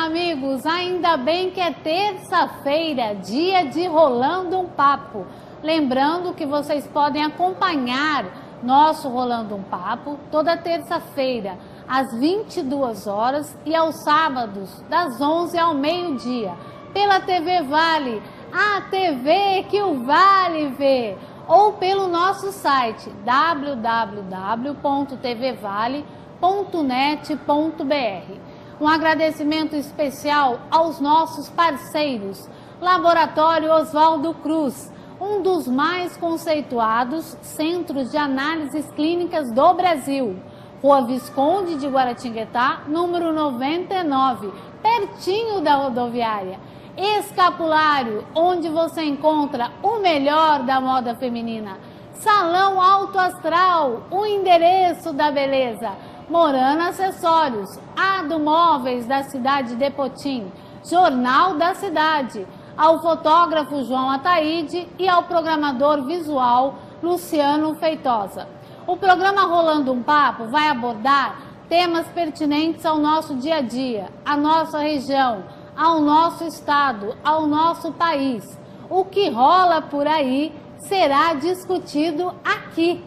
amigos, ainda bem que é terça-feira, dia de Rolando um Papo. Lembrando que vocês podem acompanhar nosso Rolando um Papo toda terça-feira, às 22 horas e aos sábados, das 11 ao meio-dia, pela TV Vale, a TV que o Vale vê, ou pelo nosso site www.tvvale.net.br. Um agradecimento especial aos nossos parceiros, Laboratório Oswaldo Cruz, um dos mais conceituados centros de análises clínicas do Brasil, Rua Visconde de Guaratinguetá, número 99, pertinho da rodoviária. Escapulário, onde você encontra o melhor da moda feminina. Salão Alto Astral, o endereço da beleza. Morana Acessórios, Ado Móveis da cidade de Potim, Jornal da Cidade, ao fotógrafo João Ataíde e ao programador visual Luciano Feitosa. O programa Rolando um Papo vai abordar temas pertinentes ao nosso dia a dia, à nossa região, ao nosso estado, ao nosso país. O que rola por aí será discutido aqui.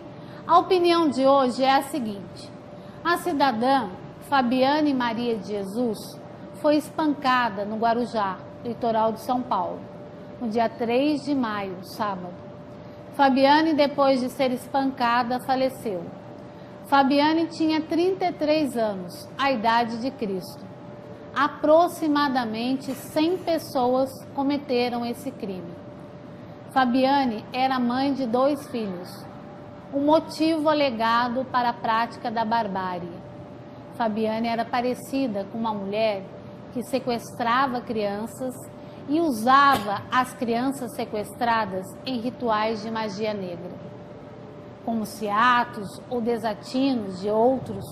A opinião de hoje é a seguinte: a cidadã Fabiane Maria de Jesus foi espancada no Guarujá, litoral de São Paulo, no dia 3 de maio, sábado. Fabiane, depois de ser espancada, faleceu. Fabiane tinha 33 anos, a idade de Cristo. Aproximadamente 100 pessoas cometeram esse crime. Fabiane era mãe de 2 filhos. O motivo alegado para a prática da barbárie. Fabiane era parecida com uma mulher que sequestrava crianças e usava as crianças sequestradas em rituais de magia negra. Como se atos ou desatinos de outros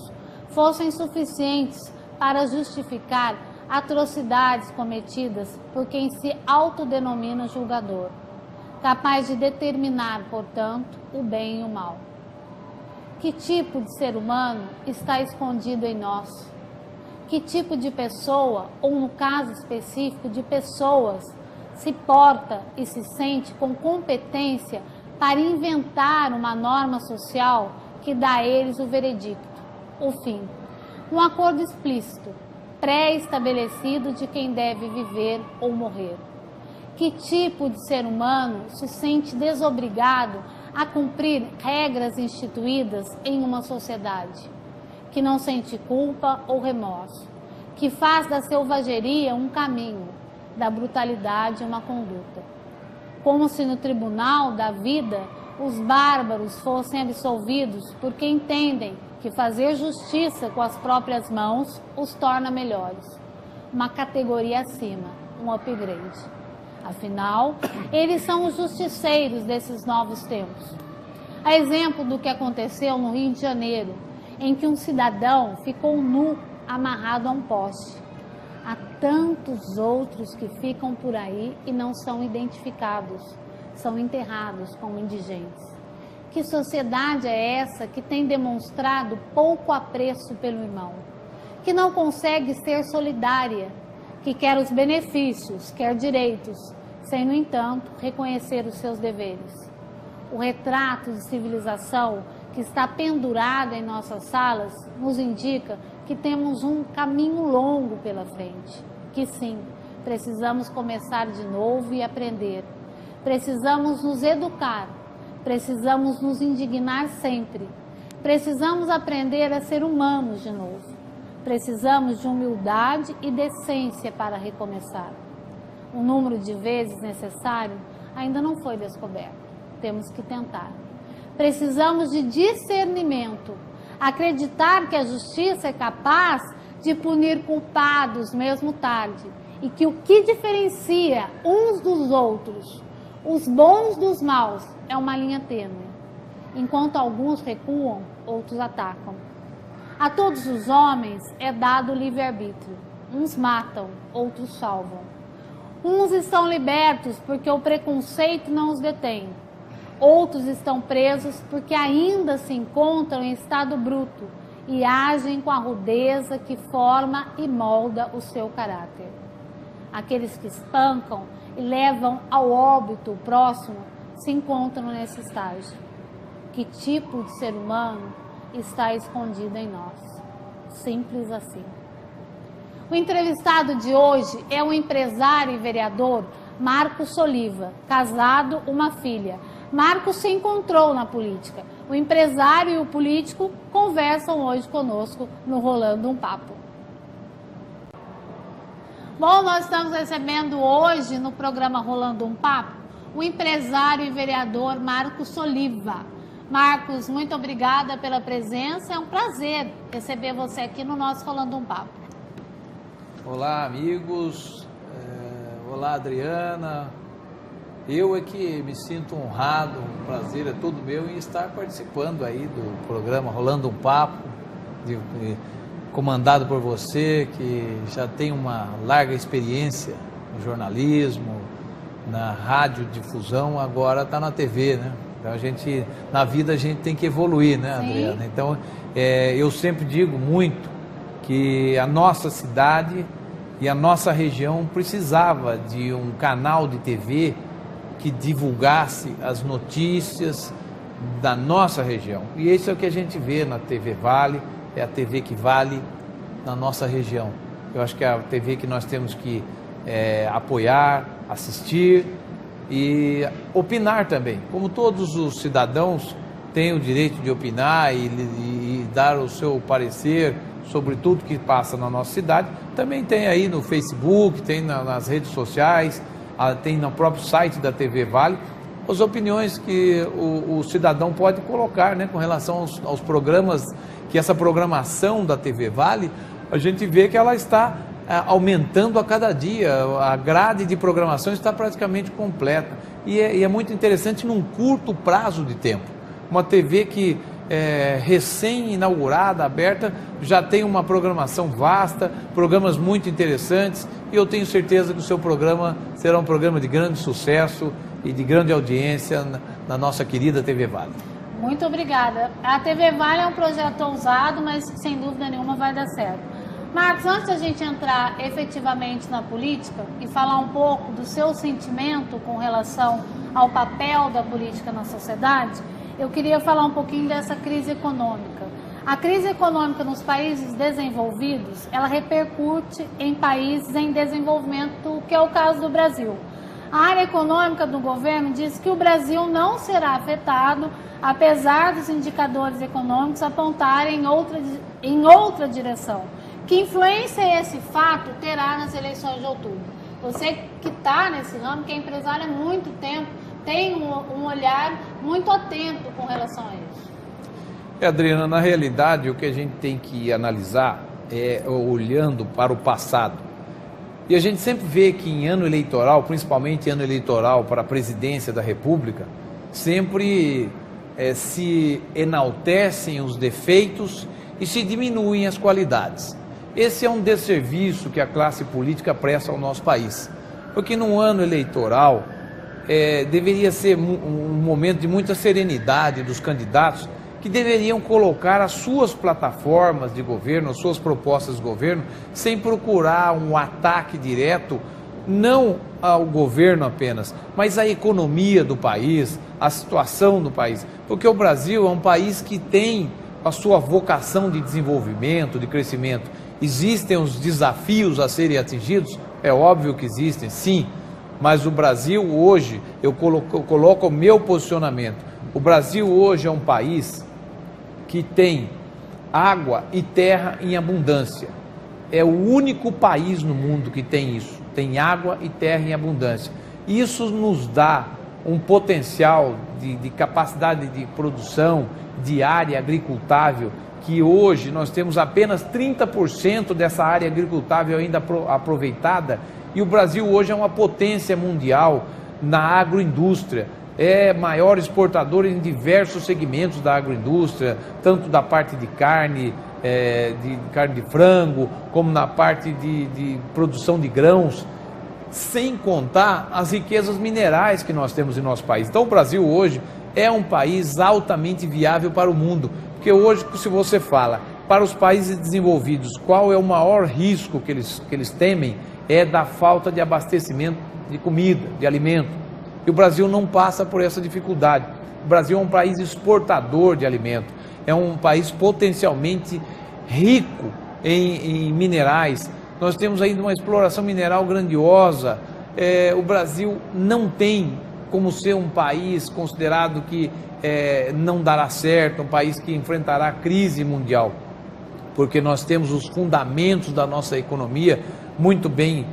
fossem suficientes para justificar atrocidades cometidas por quem se autodenomina julgador, capaz de determinar, portanto, o bem e o mal. Que tipo de ser humano está escondido em nós? Que tipo de pessoa, ou no caso específico de pessoas, se porta e se sente com competência para inventar uma norma social que dá a eles o veredicto, o fim, um acordo explícito, pré-estabelecido de quem deve viver ou morrer? Que tipo de ser humano se sente desobrigado a cumprir regras instituídas em uma sociedade? Que não sente culpa ou remorso, que faz da selvageria um caminho, da brutalidade uma conduta. Como se no tribunal da vida os bárbaros fossem absolvidos porque entendem que fazer justiça com as próprias mãos os torna melhores. Uma categoria acima, um upgrade. Afinal, eles são os justiceiros desses novos tempos. A exemplo do que aconteceu no Rio de Janeiro, em que um cidadão ficou nu amarrado a um poste. Há tantos outros que ficam por aí e não são identificados, são enterrados como indigentes. Que sociedade é essa que tem demonstrado pouco apreço pelo irmão, que não consegue ser solidária, que quer os benefícios, quer direitos, sem, no entanto, reconhecer os seus deveres? O retrato de civilização que está pendurado em nossas salas nos indica que temos um caminho longo pela frente, que sim, precisamos começar de novo e aprender. Precisamos nos educar, precisamos nos indignar sempre, precisamos aprender a ser humanos de novo. Precisamos de humildade e decência para recomeçar. O número de vezes necessário ainda não foi descoberto. Temos que tentar. Precisamos de discernimento, acreditar que a justiça é capaz de punir culpados mesmo tarde e que o que diferencia uns dos outros, os bons dos maus, é uma linha tênue. Enquanto alguns recuam, outros atacam. A todos os homens é dado o livre-arbítrio. Uns matam, outros salvam. Uns estão libertos porque o preconceito não os detém. Outros estão presos porque ainda se encontram em estado bruto e agem com a rudeza que forma e molda o seu caráter. Aqueles que espancam e levam ao óbito o próximo se encontram nesse estágio. Que tipo de ser humano está escondido em nós? Simples assim. O entrevistado de hoje é o empresário e vereador Marcos Soliva, casado, uma filha. Marcos se encontrou na política. O empresário e o político conversam hoje conosco no Rolando um Papo. Bom, nós estamos recebendo hoje no programa Rolando um Papo o empresário e vereador Marcos Soliva. Marcos, muito obrigada pela presença. É um prazer receber você aqui no nosso Rolando um Papo. Olá, amigos. Olá, Adriana. Eu é que me sinto honrado, um prazer é todo meu em estar participando aí do programa Rolando um Papo, comandado por você, que já tem uma larga experiência no jornalismo, na radiodifusão, agora está na TV, né? Então na vida a gente tem que evoluir, né, Adriana? Sim. Então, eu sempre digo muito que a nossa cidade e a nossa região precisava de um canal de TV que divulgasse as notícias da nossa região. E isso é o que a gente vê na TV Vale, é a TV que vale na nossa região. Eu acho que é a TV que nós temos que apoiar, assistir e opinar também. Como todos os cidadãos têm o direito de opinar e dar o seu parecer sobre tudo que passa na nossa cidade, também tem aí no Facebook, tem nas redes sociais, tem no próprio site da TV Vale, as opiniões que o cidadão pode colocar, né, com relação aos programas, que essa programação da TV Vale, a gente vê que ela está aumentando a cada dia, a grade de programação está praticamente completa, e é muito interessante num curto prazo de tempo. Uma TV que recém-inaugurada, aberta, já tem uma programação vasta, programas muito interessantes, e eu tenho certeza que o seu programa será um programa de grande sucesso e de grande audiência na nossa querida TV Vale. Muito obrigada. A TV Vale é um projeto ousado, mas sem dúvida nenhuma vai dar certo. Marcos, antes da gente entrar efetivamente na política e falar um pouco do seu sentimento com relação ao papel da política na sociedade, eu queria falar um pouquinho dessa crise econômica. A crise econômica nos países desenvolvidos, ela repercute em países em desenvolvimento, que é o caso do Brasil. A área econômica do governo diz que o Brasil não será afetado, apesar dos indicadores econômicos apontarem em outra direção. Que influência esse fato terá nas eleições de outubro? Você que está nesse ramo, que é empresário há muito tempo, tem um olhar muito atento com relação a isso. Adriana, na realidade, o que a gente tem que analisar é olhando para o passado. E a gente sempre vê que em ano eleitoral, principalmente ano eleitoral para a presidência da República, sempre se enaltecem os defeitos e se diminuem as qualidades. Esse é um desserviço que a classe política presta ao nosso país, porque no ano eleitoral deveria ser um momento de muita serenidade dos candidatos, que deveriam colocar as suas plataformas de governo, as suas propostas de governo, sem procurar um ataque direto, não ao governo apenas, mas à economia do país, à situação do país, porque o Brasil é um país que tem a sua vocação de desenvolvimento, de crescimento. Existem os desafios a serem atingidos? É óbvio que existem, sim, mas o Brasil hoje, eu coloco o meu posicionamento, o Brasil hoje é um país que tem água e terra em abundância. É o único país no mundo que tem isso, tem água e terra em abundância. Isso nos dá um potencial de capacidade de produção, de área agricultável, que hoje nós temos apenas 30% dessa área agricultável ainda aproveitada, e o Brasil hoje é uma potência mundial na agroindústria, é maior exportador em diversos segmentos da agroindústria, tanto da parte de carne de frango, como na parte de produção de grãos, sem contar as riquezas minerais que nós temos em nosso país. Então o Brasil hoje é um país altamente viável para o mundo, porque hoje, se você fala para os países desenvolvidos, qual é o maior risco que eles temem? É da falta de abastecimento de comida, de alimento. E o Brasil não passa por essa dificuldade. O Brasil é um país exportador de alimento, é um país potencialmente rico em minerais. Nós temos ainda uma exploração mineral grandiosa. O Brasil não tem como ser um país considerado que não dará certo, um país que enfrentará a crise mundial, porque nós temos os fundamentos da nossa economia muito bem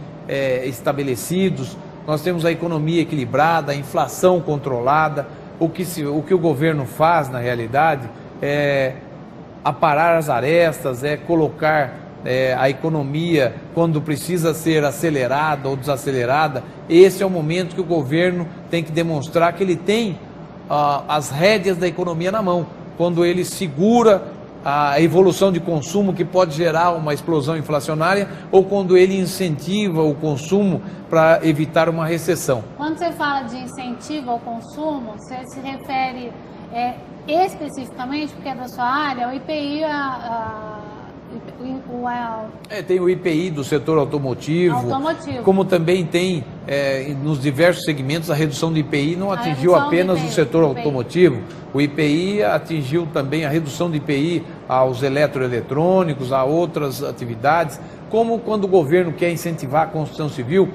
estabelecidos, nós temos a economia equilibrada, a inflação controlada. O que o governo faz, na realidade, é aparar as arestas, é colocar a economia, quando precisa ser acelerada ou desacelerada. Esse é o momento que o governo tem que demonstrar que ele tem as rédeas da economia na mão, quando ele segura a evolução de consumo que pode gerar uma explosão inflacionária, ou quando ele incentiva o consumo para evitar uma recessão. Quando você fala de incentivo ao consumo, você se refere especificamente, porque é da sua área, o IPI, tem o IPI do setor automotivo, como também tem nos diversos segmentos a redução do IPI não atingiu apenas o setor automotivo. O IPI atingiu também a redução do IPI aos eletroeletrônicos, a outras atividades, como quando o governo quer incentivar a construção civil,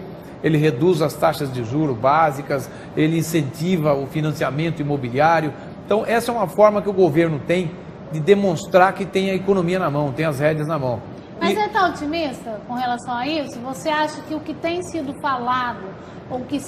ele reduz as taxas de juros básicas, ele incentiva o financiamento imobiliário. Então essa é uma forma que o governo tem de demonstrar que tem a economia na mão, tem as rédeas na mão. Mas você está otimista com relação a isso? Você acha que o que tem sido falado, ou o que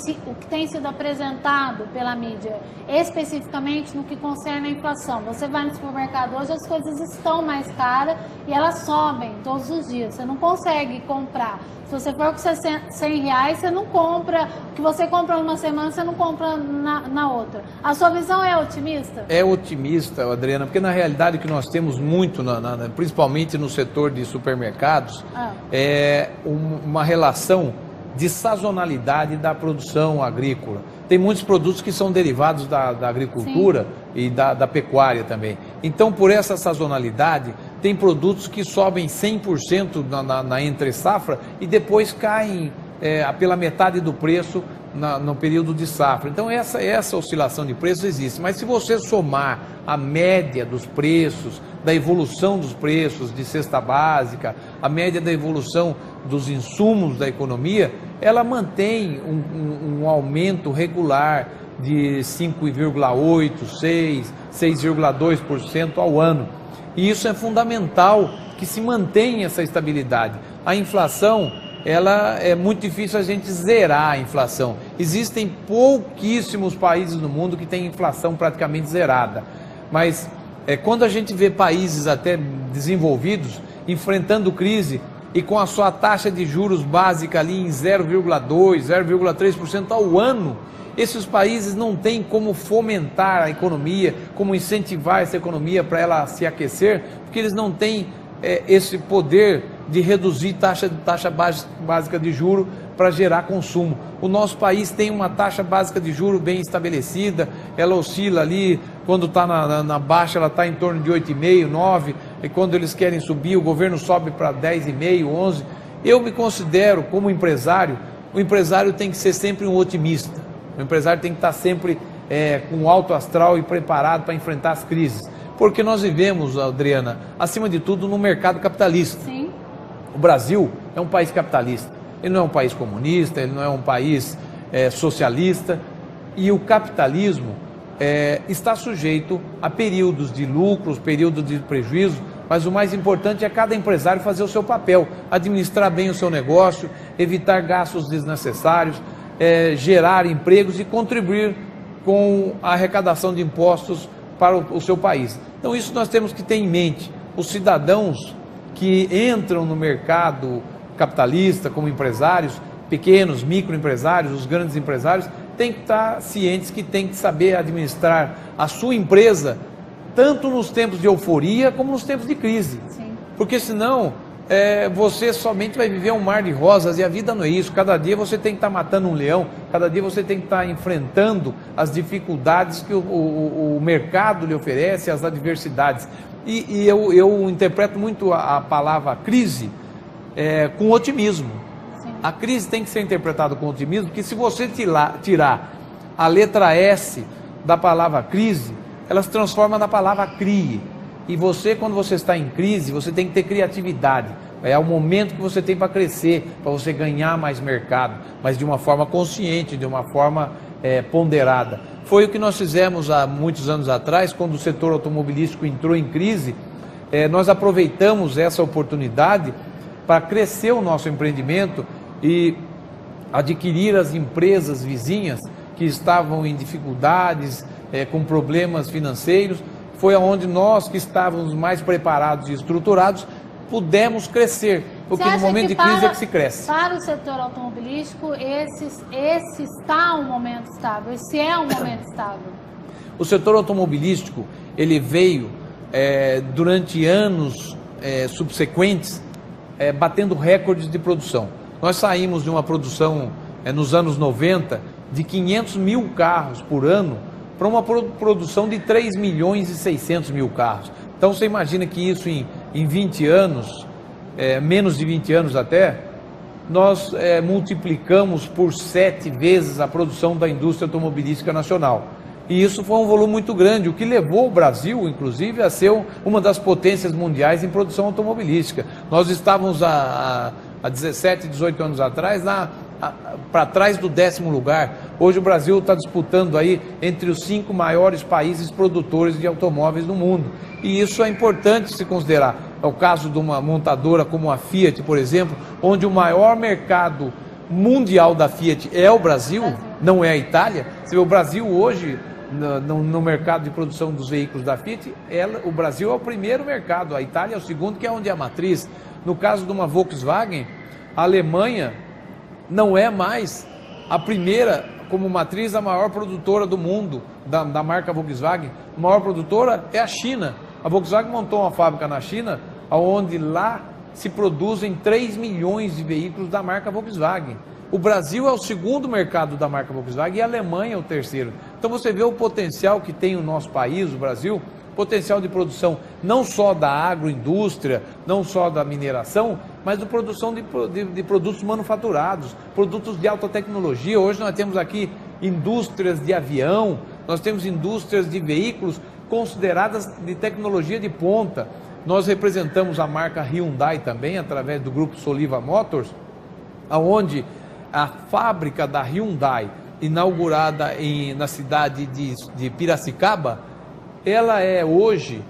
tem sido apresentado pela mídia, especificamente no que concerne a inflação? Você vai no supermercado hoje, as coisas estão mais caras e elas sobem todos os dias. Você não consegue comprar. Se você for com R$100, você não compra. O que você compra numa semana, você não compra na outra. A sua visão é otimista? É otimista, Adriana, porque na realidade o que nós temos muito, principalmente no setor de supermercados, é uma relação de sazonalidade da produção agrícola. Tem muitos produtos que são derivados da agricultura. Sim. E da pecuária também. Então, por essa sazonalidade, tem produtos que sobem 100% na entre-safra e depois caem pela metade do preço no período de safra. Então, essa oscilação de preço existe. Mas se você somar a média dos preços, da evolução dos preços de cesta básica, a média da evolução dos insumos da economia, ela mantém um aumento regular de 5,8%, 6%, 6,2% ao ano. E isso é fundamental, que se mantenha essa estabilidade. A inflação, ela é muito difícil a gente zerar a inflação. Existem pouquíssimos países no mundo que têm inflação praticamente zerada. Mas quando a gente vê países até desenvolvidos enfrentando crise e com a sua taxa de juros básica ali em 0,2%, 0,3% ao ano, esses países não têm como fomentar a economia, como incentivar essa economia para ela se aquecer, porque eles não têm esse poder de reduzir taxa básica de juros para gerar consumo. O nosso país tem uma taxa básica de juros bem estabelecida, ela oscila ali, quando está na baixa ela está em torno de 8,5%, 9%, e quando eles querem subir o governo sobe para 10,5%, 11%. Eu me considero como empresário, o empresário tem que ser sempre um otimista. O empresário tem que estar sempre com alto astral e preparado para enfrentar as crises. Porque nós vivemos, Adriana, acima de tudo, num mercado capitalista. Sim. O Brasil é um país capitalista. Ele não é um país comunista, ele não é um país socialista. E o capitalismo está sujeito a períodos de lucros, períodos de prejuízo, mas o mais importante é cada empresário fazer o seu papel, administrar bem o seu negócio, evitar gastos desnecessários, gerar empregos e contribuir com a arrecadação de impostos para o seu país. Então isso nós temos que ter em mente. Os cidadãos que entram no mercado capitalista como empresários, pequenos, microempresários, os grandes empresários, têm que estar cientes que têm que saber administrar a sua empresa, tanto nos tempos de euforia como nos tempos de crise. Sim. Porque senão você somente vai viver um mar de rosas, e a vida não é isso. Cada dia você tem que estar matando um leão, cada dia você tem que estar enfrentando as dificuldades que o mercado lhe oferece, as adversidades. E eu interpreto muito a palavra crise com otimismo. Sim. A crise tem que ser interpretada com otimismo, porque se você tirar a letra S da palavra crise, ela se transforma na palavra crie. E você, quando você está em crise, você tem que ter criatividade. É o momento que você tem para crescer, para você ganhar mais mercado, mas de uma forma consciente, de uma forma ponderada. Foi o que nós fizemos há muitos anos atrás, quando o setor automobilístico entrou em crise. Nós aproveitamos essa oportunidade para crescer o nosso empreendimento e adquirir as empresas vizinhas que estavam em dificuldades, com problemas financeiros. Foi onde nós, que estávamos mais preparados e estruturados, pudemos crescer, porque no momento de crise é que se cresce. Para o setor automobilístico, esse está um momento estável, esse é um momento estável. O setor automobilístico, ele veio durante anos subsequentes, batendo recordes de produção. Nós saímos de uma produção nos anos 90 de 500 mil carros por ano para uma produção de 3 milhões e 600 mil carros. Então você imagina que isso em 20 anos, menos de 20 anos até, nós multiplicamos por 7 vezes a produção da indústria automobilística nacional. E isso foi um volume muito grande, o que levou o Brasil, inclusive, a ser uma das potências mundiais em produção automobilística. Nós estávamos há 17, 18 anos atrás, para trás do 10º lugar. Hoje o Brasil está disputando aí entre os 5 maiores países produtores de automóveis do mundo. E isso é importante se considerar. É o caso de uma montadora como a Fiat, por exemplo, onde o maior mercado mundial da Fiat é o Brasil, não é a Itália. Se o Brasil hoje, no mercado de produção dos veículos da Fiat, o Brasil é o primeiro mercado, a Itália é o segundo, que é onde é a matriz. No caso de uma Volkswagen, a Alemanha não é mais a primeira como matriz, a maior produtora do mundo da marca Volkswagen. A maior produtora é a China. A Volkswagen montou uma fábrica na China, onde lá se produzem 3 milhões de veículos da marca Volkswagen. O Brasil é o segundo mercado da marca Volkswagen e a Alemanha é o terceiro. Então você vê o potencial que tem o nosso país, o Brasil, potencial de produção não só da agroindústria, não só da mineração, mas de produção de produtos manufaturados, produtos de alta tecnologia. Hoje nós temos aqui indústrias de avião, nós temos indústrias de veículos consideradas de tecnologia de ponta. Nós representamos a marca Hyundai também, através do grupo Soliva Motors, onde a fábrica da Hyundai, inaugurada na cidade de Piracicaba, ela é hoje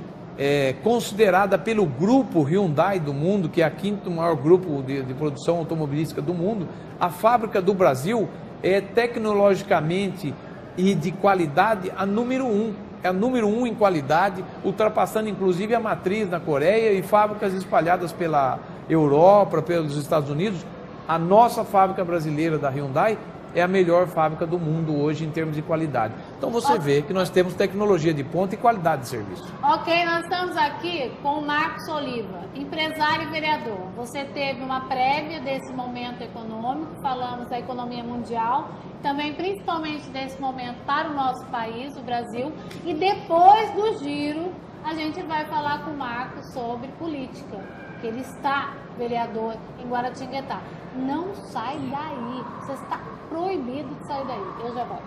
considerada pelo grupo Hyundai do mundo, que é o 5º maior grupo de produção automobilística do mundo. A fábrica do Brasil é tecnologicamente e de qualidade a número 1. É a número 1 em qualidade, ultrapassando inclusive a matriz na Coreia e fábricas espalhadas pela Europa, pelos Estados Unidos. A nossa fábrica brasileira da Hyundai é a melhor fábrica do mundo hoje em termos de qualidade. Então você vê que nós temos tecnologia de ponta e qualidade de serviço. Ok, nós estamos aqui com o Marcos Oliva, empresário e vereador. Você teve uma prévia desse momento econômico, falamos da economia mundial, também principalmente desse momento para o nosso país, o Brasil, e depois do giro a gente vai falar com o Marcos sobre política, que ele está vereador em Guaratinguetá. Não sai daí, você está proibido de sair daí, eu já volto.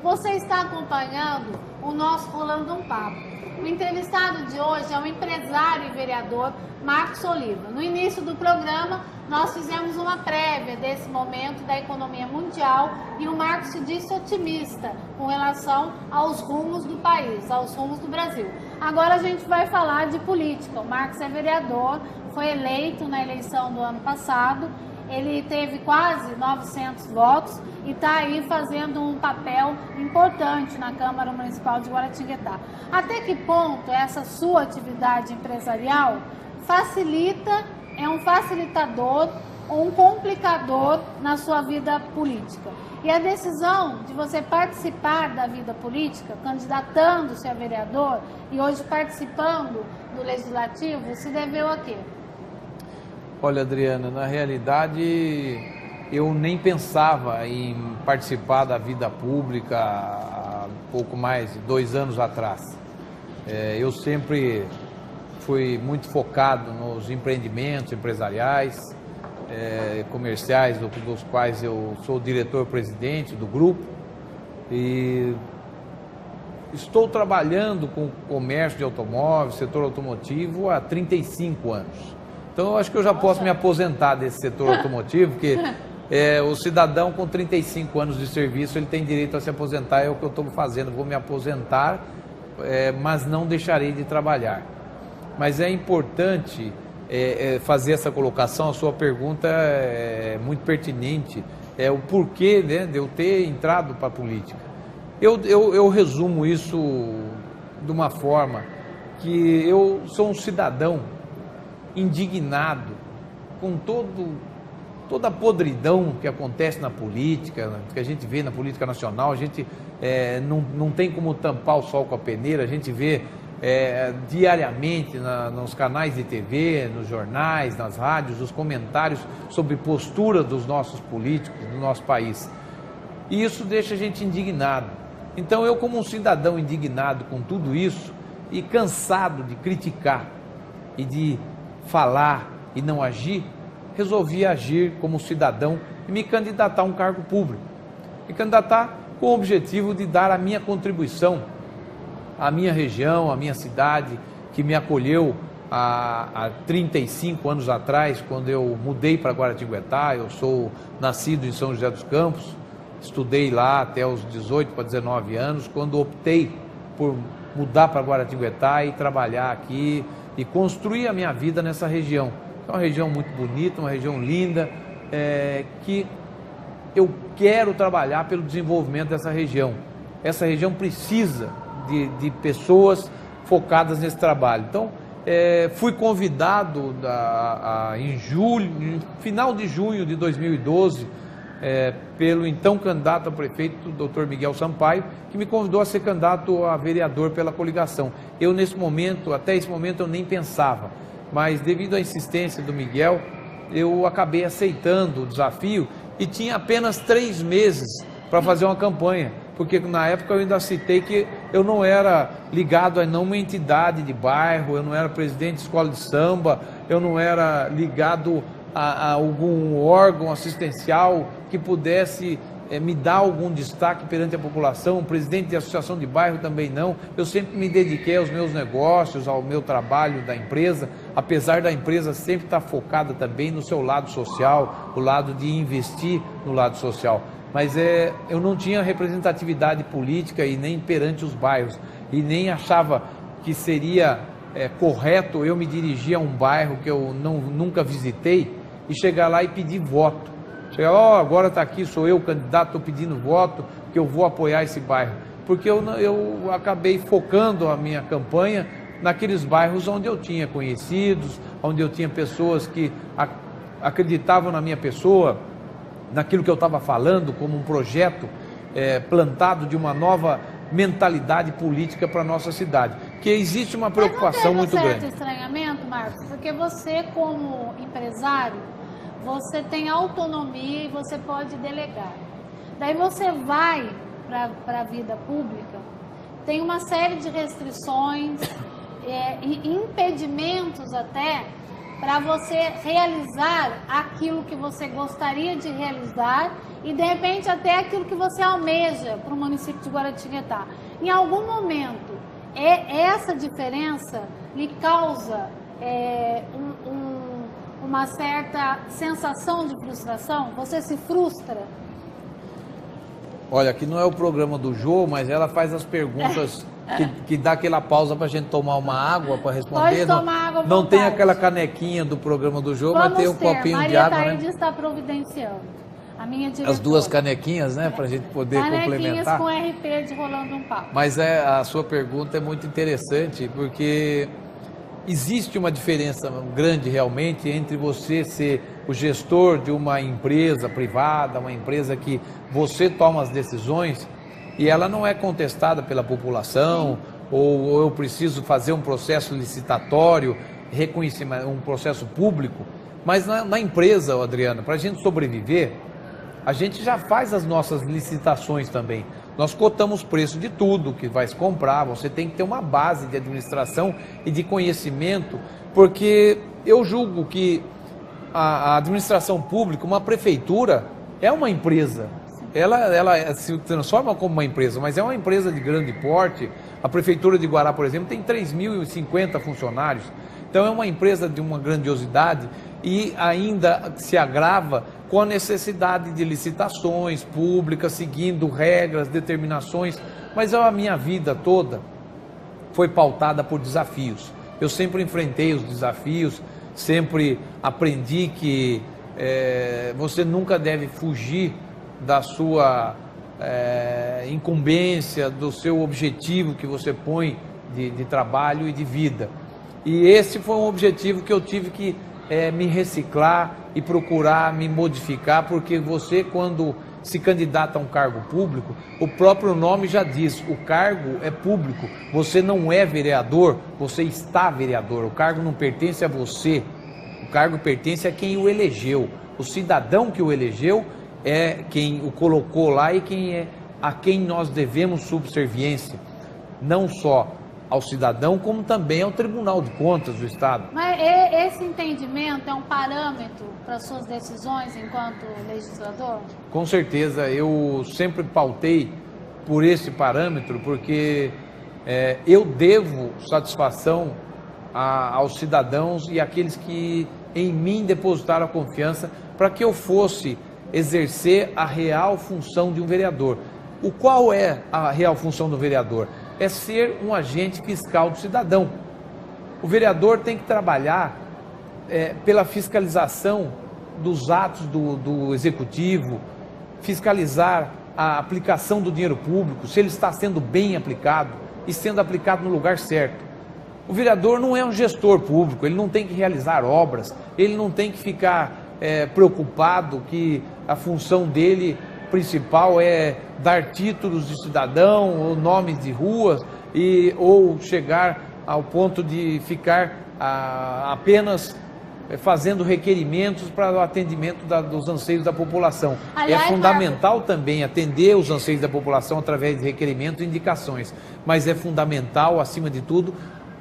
Você está acompanhando o nosso Rolando um Papo. O entrevistado de hoje é o empresário e vereador Marcos Oliva. No início do programa, nós fizemos uma prévia desse momento da economia mundial e o Marcos se disse otimista com relação aos rumos do país, aos rumos do Brasil. Agora a gente vai falar de política. O Marcos é vereador, foi eleito na eleição do ano passado. Ele teve quase 900 votos e está aí fazendo um papel importante na Câmara Municipal de Guaratinguetá. Até que ponto essa sua atividade empresarial facilita, é um facilitador ou um complicador na sua vida política? E a decisão de você participar da vida política, candidatando-se a vereador e hoje participando do Legislativo, se deveu a quê? Olha, Adriana, na realidade eu nem pensava em participar da vida pública há pouco mais de 2 anos atrás. Eu sempre fui muito focado nos empreendimentos empresariais, comerciais, dos quais eu sou diretor-presidente do grupo, e estou trabalhando com o comércio de automóveis, setor automotivo, há 35 anos. Então eu acho que eu já posso me aposentar desse setor automotivo, porque o cidadão com 35 anos de serviço, ele tem direito a se aposentar, é o que eu estou fazendo, vou me aposentar, mas não deixarei de trabalhar. Mas é importante fazer essa colocação, a sua pergunta é muito pertinente, o porquê, né, de eu ter entrado para a política. Eu resumo isso de uma forma que eu sou um cidadão indignado com toda a podridão que acontece na política, que a gente vê na política nacional. A gente não tem como tampar o sol com a peneira, a gente vê diariamente nos canais de TV, nos jornais, nas rádios, os comentários sobre postura dos nossos políticos, do nosso país. E isso deixa a gente indignado. Então eu, como um cidadão indignado com tudo isso e cansado de criticar e de falar e não agir, resolvi agir como cidadão e me candidatar a um cargo público. Me candidatar com o objetivo de dar a minha contribuição à minha região, à minha cidade, que me acolheu há 35 anos atrás, quando eu mudei para Guaratinguetá. Eu sou nascido em São José dos Campos, estudei lá até os 18 para 19 anos, quando optei por mudar para Guaratinguetá e trabalhar aqui e construir a minha vida nessa região. É uma região muito bonita, uma região linda, que eu quero trabalhar pelo desenvolvimento dessa região. Essa região precisa de pessoas focadas nesse trabalho. Então, fui convidado em final de junho de 2012, pelo então candidato a prefeito, Dr. Miguel Sampaio, que me convidou a ser candidato a vereador pela coligação. Eu, até esse momento, eu nem pensava, mas devido à insistência do Miguel, eu acabei aceitando o desafio e tinha apenas 3 meses para fazer uma campanha, porque na época eu ainda citei que eu não era ligado a nenhuma entidade de bairro, eu não era presidente de escola de samba, eu não era ligado a algum órgão assistencial que pudesse me dar algum destaque perante a população, presidente de associação de bairro também não. Eu sempre me dediquei aos meus negócios, ao meu trabalho da empresa, apesar da empresa sempre estar focada também no seu lado social, o lado de investir no lado social. Mas eu não tinha representatividade política e nem perante os bairros, e nem achava que seria correto eu me dirigir a um bairro que eu nunca visitei e chegar lá e pedir voto. Chegar, agora está aqui, sou eu o candidato, estou pedindo voto, que eu vou apoiar esse bairro. Porque eu acabei focando a minha campanha naqueles bairros onde eu tinha conhecidos, onde eu tinha pessoas que acreditavam na minha pessoa, naquilo que eu estava falando, como um projeto plantado de uma nova mentalidade política para a nossa cidade. Que existe uma preocupação muito grande. Mas não tem um certo estranhamento, Marcos? Porque você, como empresário, você tem autonomia e você pode delegar. Daí você vai para a vida pública, tem uma série de restrições e impedimentos até para você realizar aquilo que você gostaria de realizar e de repente até aquilo que você almeja para o município de Guaratinguetá. Em algum momento, essa diferença lhe causa uma certa sensação de frustração? Você se frustra? Olha, aqui não é o programa do Jô, mas ela faz as perguntas que dá aquela pausa para a gente tomar uma água para responder. Pode tomar água à não tem vontade. Aquela canequinha do programa do Jô, Vamos mas tem um copinho Maria de água, Taíde né? está providenciando. A minha diretora. As 2 canequinhas, né? Para a gente poder complementar. Com RP de Rolando um Papo. Mas a sua pergunta é muito interessante, porque existe uma diferença grande realmente entre você ser o gestor de uma empresa privada, uma empresa que você toma as decisões e ela não é contestada pela população, ou eu preciso fazer um processo licitatório, reconhecimento, um processo público, Mas na empresa, Adriana, para a gente sobreviver, a gente já faz as nossas licitações também. Nós cotamos o preço de tudo que vai se comprar, você tem que ter uma base de administração e de conhecimento, porque eu julgo que a administração pública, uma prefeitura, é uma empresa. Ela se transforma como uma empresa, mas é uma empresa de grande porte. A Prefeitura de Guará, por exemplo, tem 3.050 funcionários. Então é uma empresa de uma grandiosidade e ainda se agrava com a necessidade de licitações públicas, seguindo regras, determinações. Mas a minha vida toda foi pautada por desafios. Eu sempre enfrentei os desafios, sempre aprendi que você nunca deve fugir da sua incumbência, do seu objetivo que você põe de trabalho e de vida. E esse foi um objetivo que eu tive que me reciclar e procurar me modificar, porque você, quando se candidata a um cargo público, o próprio nome já diz, o cargo é público, você não é vereador, você está vereador, o cargo não pertence a você, o cargo pertence a quem o elegeu, o cidadão que o elegeu é quem o colocou lá e a quem nós devemos subserviência, não só ao cidadão, como também ao Tribunal de Contas do Estado. Mas esse entendimento é um parâmetro para suas decisões enquanto legislador? Com certeza, eu sempre pautei por esse parâmetro, porque eu devo satisfação aos cidadãos e àqueles que em mim depositaram a confiança para que eu fosse exercer a real função de um vereador. Qual é a real função do vereador? É ser um agente fiscal do cidadão. O vereador tem que trabalhar pela fiscalização dos atos do executivo, fiscalizar a aplicação do dinheiro público, se ele está sendo bem aplicado e sendo aplicado no lugar certo. O vereador não é um gestor público, ele não tem que realizar obras, ele não tem que ficar preocupado que a função dele principal é dar títulos de cidadão ou nomes de ruas ou chegar ao ponto de ficar apenas fazendo requerimentos para o atendimento dos anseios da população. Aliás, é fundamental também atender os anseios da população através de requerimentos e indicações, mas é fundamental, acima de tudo,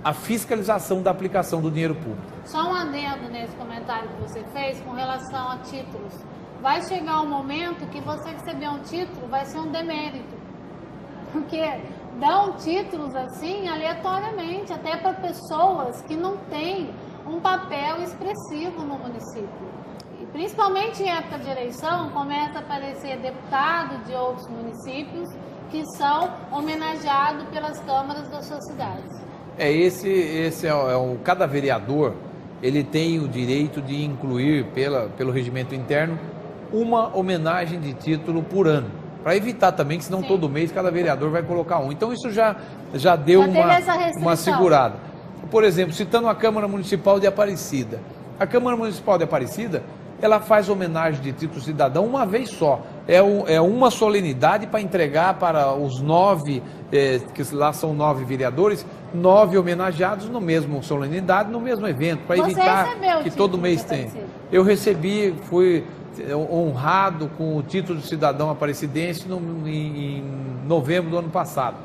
a fiscalização da aplicação do dinheiro público. Só um adendo nesse comentário que você fez com relação a títulos. Vai chegar um momento que você receber um título vai ser um demérito, porque dão títulos assim aleatoriamente, até para pessoas que não têm um papel expressivo no município. E principalmente em época de eleição, começa a aparecer deputados de outros municípios que são homenageados pelas câmaras das suas cidades. Cada vereador, ele tem o direito de incluir pelo regimento interno uma homenagem de título por ano, para evitar também que senão todo mês cada vereador vai colocar um. Então isso já deu uma segurada. Por exemplo, citando a Câmara Municipal de Aparecida. A Câmara Municipal de Aparecida, ela faz homenagem de título cidadão uma vez só. É uma solenidade para entregar para os 9, que lá são 9 vereadores, 9 homenageados no mesmo solenidade, no mesmo evento, para evitar que todo mês tenha. Eu recebi, fui honrado com o título de cidadão aparecidense em novembro do ano passado.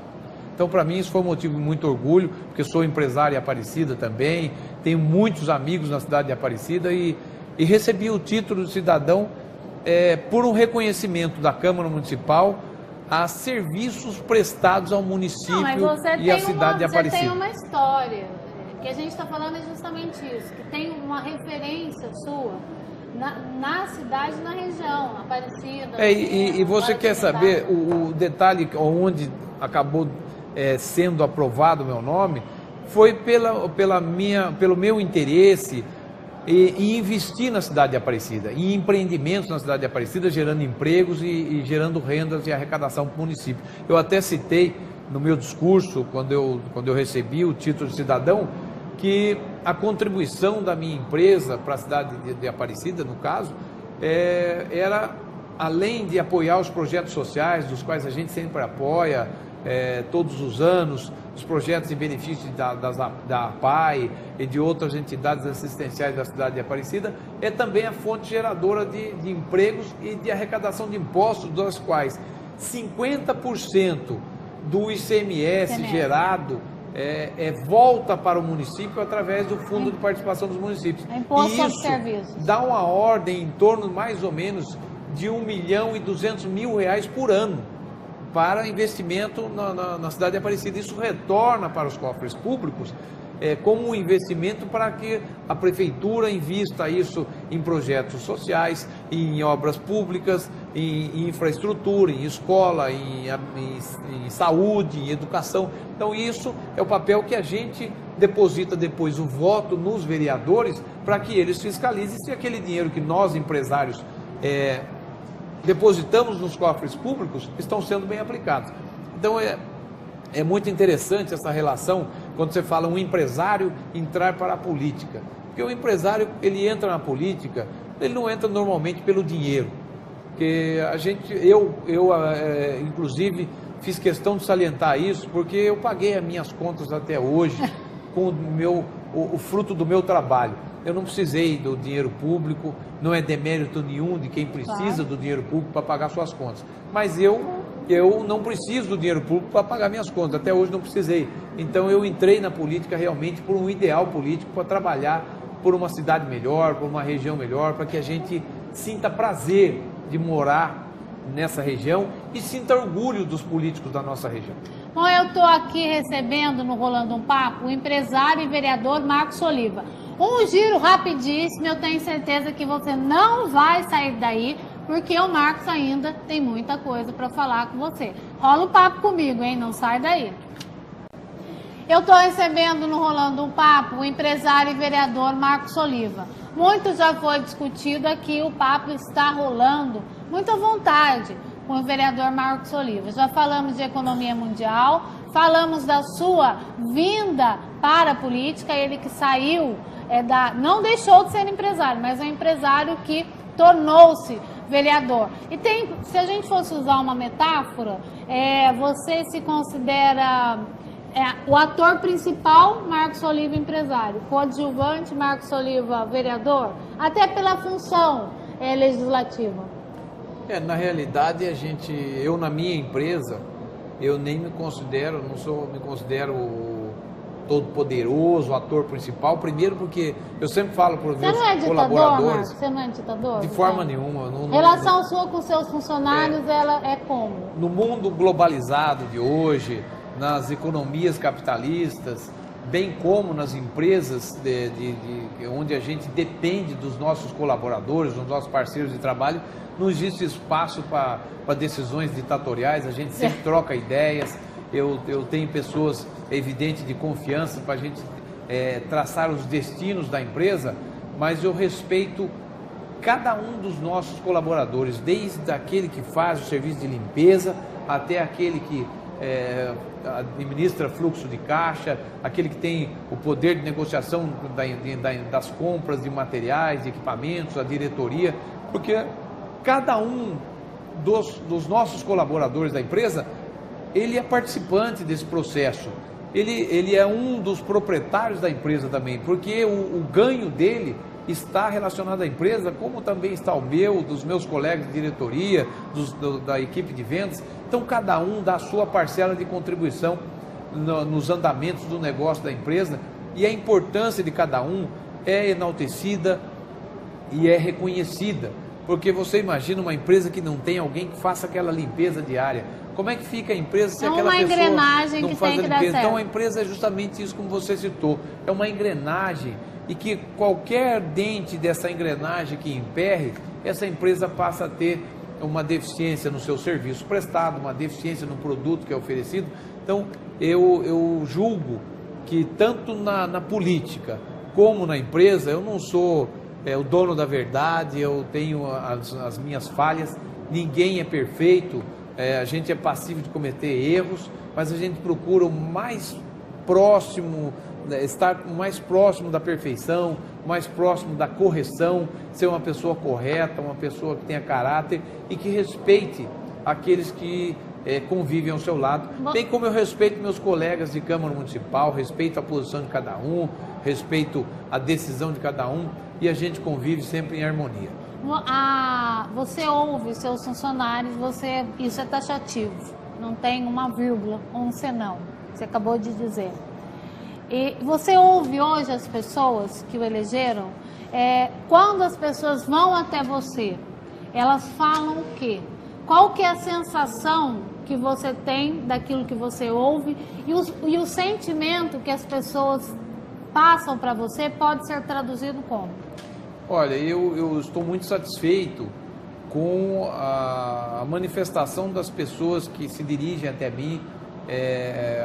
Então, para mim, isso foi um motivo de muito orgulho, porque sou empresário em Aparecida também, tenho muitos amigos na cidade de Aparecida e recebi o título de cidadão por um reconhecimento da Câmara Municipal a serviços prestados ao município e à cidade de Aparecida. Você tem uma história, que a gente está falando é justamente isso, que tem uma referência sua na cidade, na região, Aparecida. E você quer saber o detalhe onde acabou sendo aprovado o meu nome? Foi pelo meu interesse em investir na cidade de Aparecida, em empreendimentos na cidade de Aparecida, gerando empregos e gerando rendas e arrecadação para o município. Eu até citei no meu discurso, quando eu recebi o título de cidadão, que a contribuição da minha empresa para a cidade de Aparecida, no caso, era, além de apoiar os projetos sociais, dos quais a gente sempre apoia, todos os anos, os projetos em benefício da APAE e de outras entidades assistenciais da cidade de Aparecida, é também a fonte geradora de empregos e de arrecadação de impostos, das quais 50% do ICMS gerado volta para o município através do Fundo de Participação dos Municípios. Imposto E sobre serviços. dá uma ordem em torno mais ou menos de R$1.200.000 por ano para investimento na cidade de Aparecida. Isso retorna para os cofres públicos como um investimento para que a prefeitura invista isso em projetos sociais, em obras públicas, em infraestrutura, em escola, em saúde, em educação. Então isso é o papel que a gente deposita depois o voto nos vereadores para que eles fiscalizem se aquele dinheiro que nós, empresários, depositamos nos cofres públicos estão sendo bem aplicados. Então é muito interessante essa relação quando você fala um empresário entrar para a política, porque o empresário, ele entra na política, ele não entra normalmente pelo dinheiro, porque eu inclusive fiz questão de salientar isso, porque eu paguei as minhas contas até hoje com o fruto do meu trabalho. Eu não precisei do dinheiro público, não é demérito nenhum de quem precisa do dinheiro público para pagar suas contas. Mas eu não preciso do dinheiro público para pagar minhas contas, até hoje não precisei. Então eu entrei na política realmente por um ideal político, para trabalhar por uma cidade melhor, por uma região melhor, para que a gente sinta prazer de morar nessa região e sinta orgulho dos políticos da nossa região. Bom, eu estou aqui recebendo no Rolando um Papo o empresário e vereador Marcos Oliva. Um giro rapidíssimo, eu tenho certeza que você não vai sair daí, porque o Marcos ainda tem muita coisa para falar com você. Rola um papo comigo, hein? Não sai daí. Eu estou recebendo no Rolando um Papo o empresário e vereador Marcos Oliva. Muito já foi discutido aqui, o papo está rolando muito à vontade com o vereador Marcos Oliva. Já falamos de economia mundial, falamos da sua vinda para a política, ele que saiu, não deixou de ser empresário, mas é um empresário que tornou-se vereador. E se a gente fosse usar uma metáfora, você se considera o ator principal, Marcos Oliva empresário, coadjuvante, Marcos Oliva vereador, até pela função legislativa. Na realidade, eu na minha empresa, eu nem me considero, me considero todo poderoso, ator principal, primeiro porque eu sempre falo para os meus colaboradores... Você não é ditador? De forma nenhuma. Relação sua com seus funcionários, ela é como? No mundo globalizado de hoje, nas economias capitalistas, bem como nas empresas onde a gente depende dos nossos colaboradores, dos nossos parceiros de trabalho, não existe espaço para decisões ditatoriais, a gente sempre troca ideias, eu tenho pessoas, evidente, de confiança para a gente traçar os destinos da empresa, mas eu respeito cada um dos nossos colaboradores, desde aquele que faz o serviço de limpeza, até aquele que administra fluxo de caixa, aquele que tem o poder de negociação das compras de materiais, de equipamentos, a diretoria, porque cada um dos nossos colaboradores da empresa, ele é participante desse processo, ele é um dos proprietários da empresa também, porque o ganho dele está relacionado à empresa, como também está o meu, dos meus colegas de diretoria, da equipe de vendas. Então cada um dá a sua parcela de contribuição nos andamentos do negócio da empresa, e a importância de cada um é enaltecida e é reconhecida, porque você imagina uma empresa que não tem alguém que faça aquela limpeza diária. Como é que fica a empresa se aquela pessoa não faz a limpeza? Então a empresa é justamente isso, como você citou, é uma engrenagem, e que qualquer dente dessa engrenagem que emperre, essa empresa passa a ter uma deficiência no seu serviço prestado, uma deficiência no produto que é oferecido. Então eu julgo que tanto na política como na empresa, eu não sou o dono da verdade, eu tenho as minhas falhas, ninguém é perfeito, a gente é passivo de cometer erros, mas a gente procura o mais próximo, estar mais próximo da perfeição, mais próximo da correção, ser uma pessoa correta, uma pessoa que tenha caráter e que respeite aqueles que convivem ao seu lado, bem como eu respeito meus colegas de Câmara Municipal, respeito a posição de cada um, respeito a decisão de cada um, e a gente convive sempre em harmonia. Você ouve seus funcionários, isso é taxativo, não tem uma vírgula ou um senão, você acabou de dizer. E você ouve hoje as pessoas que o elegeram, quando as pessoas vão até você, elas falam o quê? Qual que é a sensação que você tem daquilo que você ouve e o sentimento que as pessoas passam para você pode ser traduzido como? Olha, eu estou muito satisfeito com a manifestação das pessoas que se dirigem até mim,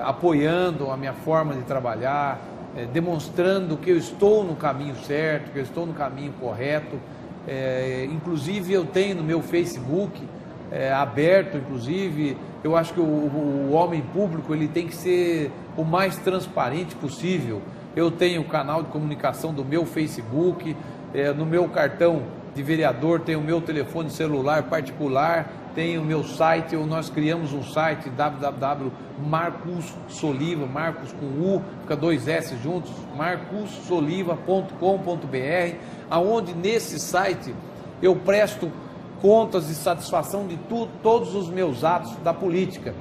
apoiando a minha forma de trabalhar, demonstrando que eu estou no caminho certo, que eu estou no caminho correto. Inclusive eu tenho no meu Facebook aberto, inclusive, eu acho que o homem público ele tem que ser o mais transparente possível. Eu tenho o canal de comunicação do meu Facebook, no meu cartão de vereador tem o meu telefone celular particular, tem o meu site, nós criamos um site www.marcussoliva, Marcos com U, fica 2 S juntos, marcussoliva.com.br, aonde nesse site eu presto contas de satisfação de todos os meus atos da política.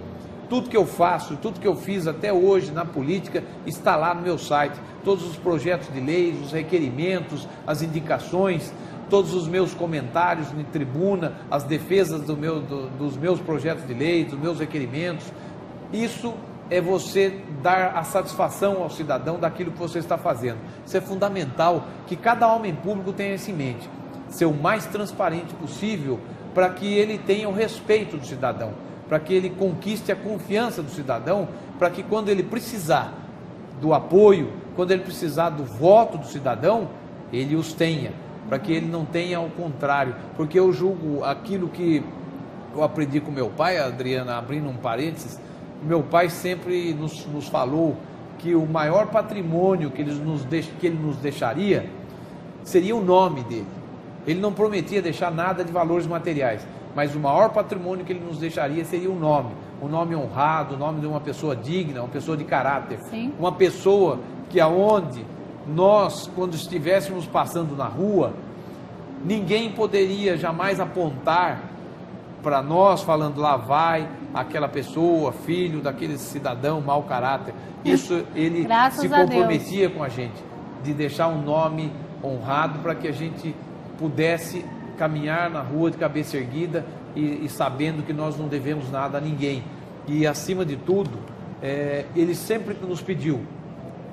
Tudo que eu faço, tudo que eu fiz até hoje na política está lá no meu site. Todos os projetos de leis, os requerimentos, as indicações, todos os meus comentários em tribuna, as defesas dos meus projetos de lei, dos meus requerimentos. Isso é você dar a satisfação ao cidadão daquilo que você está fazendo. Isso é fundamental que cada homem público tenha isso em mente. Ser o mais transparente possível para que ele tenha o respeito do cidadão, para que ele conquiste a confiança do cidadão, para que quando ele precisar do apoio, quando ele precisar do voto do cidadão, ele os tenha, para que ele não tenha ao contrário, porque eu julgo aquilo que eu aprendi com meu pai, Adriana, abrindo um parênteses, meu pai sempre nos falou que o maior patrimônio que ele nos deixaria seria o nome dele. Ele não prometia deixar nada de valores materiais, mas o maior patrimônio que ele nos deixaria seria um nome honrado, o nome de uma pessoa digna, uma pessoa de caráter. Sim. Uma pessoa que aonde nós, quando estivéssemos passando na rua, ninguém poderia jamais apontar para nós falando lá vai aquela pessoa, filho daquele cidadão mau caráter. Isso ele se comprometia com a gente, de deixar um nome honrado para que a gente pudesse caminhar na rua de cabeça erguida e sabendo que nós não devemos nada a ninguém. E acima de tudo, ele sempre nos pediu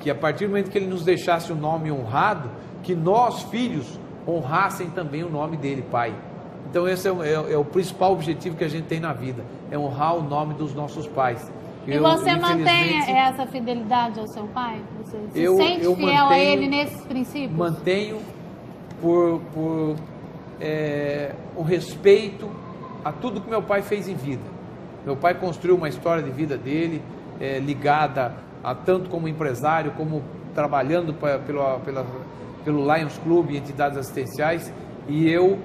que a partir do momento que ele nos deixasse o nome honrado, que nós, filhos, honrassem também o nome dele, pai. Então esse é o principal objetivo que a gente tem na vida, é honrar o nome dos nossos pais. E você mantém essa fidelidade ao seu pai? Você se sente fiel a ele nesses princípios? Mantenho por o respeito a tudo que meu pai fez em vida. Meu pai construiu uma história de vida dele, ligada a tanto como empresário, como trabalhando pelo Lions Club e entidades assistenciais, e eu,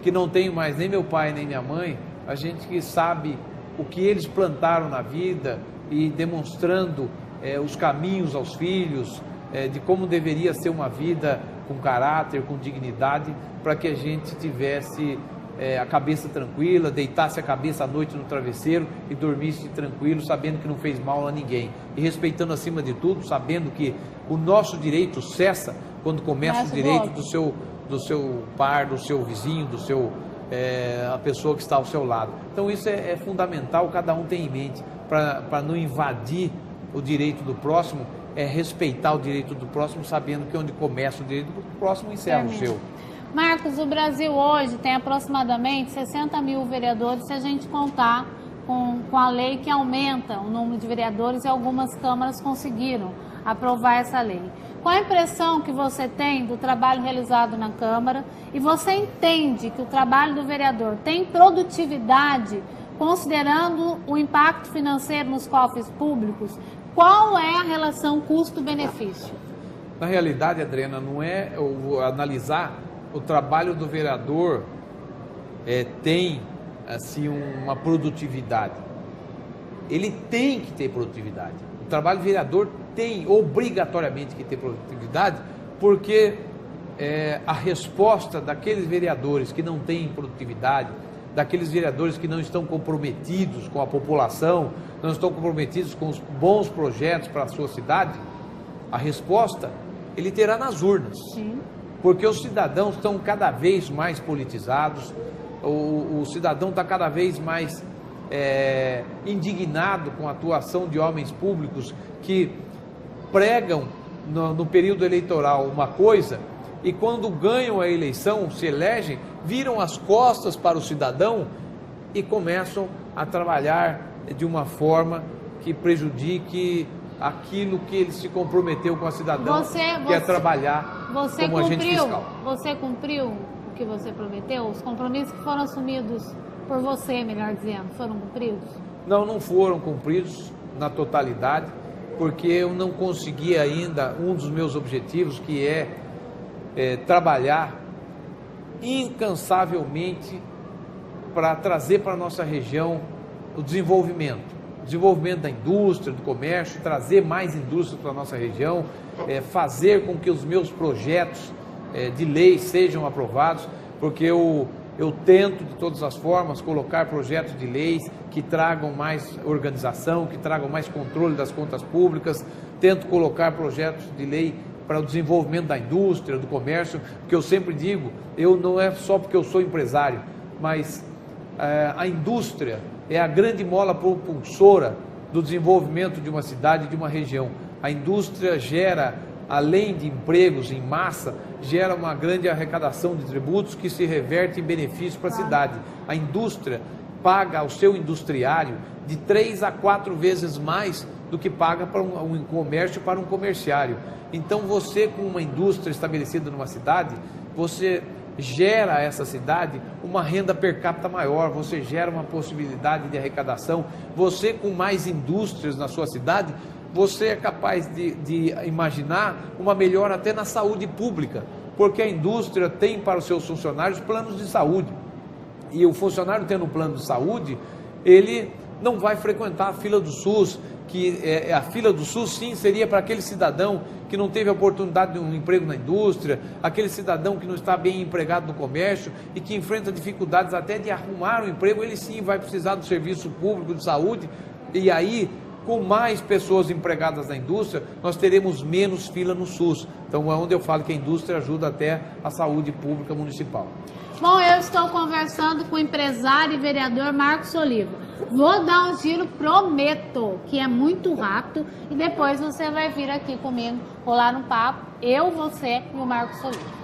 que não tenho mais nem meu pai nem minha mãe, a gente que sabe o que eles plantaram na vida e demonstrando os caminhos aos filhos, de como deveria ser uma vida com caráter, com dignidade, para que a gente tivesse a cabeça tranquila, deitasse a cabeça à noite no travesseiro e dormisse tranquilo, sabendo que não fez mal a ninguém. E respeitando acima de tudo, sabendo que o nosso direito cessa quando começa o direito do seu par, do seu vizinho, a pessoa que está ao seu lado. Então isso é fundamental, cada um tem em mente, para não invadir o direito do próximo, respeitar o direito do próximo, sabendo que onde começa o direito do próximo, encerra o seu. Marcos, o Brasil hoje tem aproximadamente 60 mil vereadores, se a gente contar com a lei que aumenta o número de vereadores, e algumas câmaras conseguiram aprovar essa lei. Qual a impressão que você tem do trabalho realizado na Câmara? E você entende que o trabalho do vereador tem produtividade, considerando o impacto financeiro nos cofres públicos? Qual é a relação custo-benefício? Na realidade, Adriana, não é analisar o trabalho do vereador tem assim, uma produtividade. Ele tem que ter produtividade. O trabalho de vereador tem obrigatoriamente que ter produtividade, porque a resposta daqueles vereadores que não têm produtividade, daqueles vereadores que não estão comprometidos com a população, não estão comprometidos com os bons projetos para a sua cidade, a resposta ele terá nas urnas. Sim. Porque os cidadãos estão cada vez mais politizados, o cidadão está cada vez mais indignado com a atuação de homens públicos que pregam no período eleitoral uma coisa e quando ganham a eleição, se elegem, viram as costas para o cidadão e começam a trabalhar de uma forma que prejudique aquilo que ele se comprometeu com a cidadão, que é trabalhar como agente fiscal. Você cumpriu o que você prometeu? Os compromissos que foram assumidos por você, melhor dizendo, foram cumpridos? Não, não foram cumpridos na totalidade, porque eu não consegui ainda um dos meus objetivos, que é trabalhar incansavelmente para trazer para a nossa região o desenvolvimento da indústria, do comércio, trazer mais indústria para a nossa região, fazer com que os meus projetos de lei sejam aprovados, porque eu tento de todas as formas colocar projetos de leis que tragam mais organização, que tragam mais controle das contas públicas, tento colocar projetos de lei para o desenvolvimento da indústria, do comércio, porque eu sempre digo, não é só porque eu sou empresário, mas a indústria é a grande mola propulsora do desenvolvimento de uma cidade, de uma região. A indústria gera, além de empregos em massa, gera uma grande arrecadação de tributos que se reverte em benefício para a cidade. A indústria paga ao seu industriário de 3 a 4 vezes mais do que paga para um comércio, para um comerciário. Então você, com uma indústria estabelecida numa cidade, você gera a essa cidade uma renda per capita maior, você gera uma possibilidade de arrecadação, você com mais indústrias na sua cidade, você é capaz de imaginar uma melhora até na saúde pública, porque a indústria tem para os seus funcionários planos de saúde, e o funcionário tendo um plano de saúde, ele não vai frequentar a fila do SUS, que a fila do SUS sim seria para aquele cidadão que não teve a oportunidade de um emprego na indústria, aquele cidadão que não está bem empregado no comércio e que enfrenta dificuldades até de arrumar um emprego, ele sim vai precisar do serviço público de saúde, e aí com mais pessoas empregadas na indústria, nós teremos menos fila no SUS. Então é onde eu falo que a indústria ajuda até a saúde pública municipal. Bom, eu estou conversando com o empresário e vereador Marcos Oliva. Vou dar um giro, prometo, que é muito rápido, e depois você vai vir aqui comigo, rolar um papo, eu, você e o Marcos Oliva.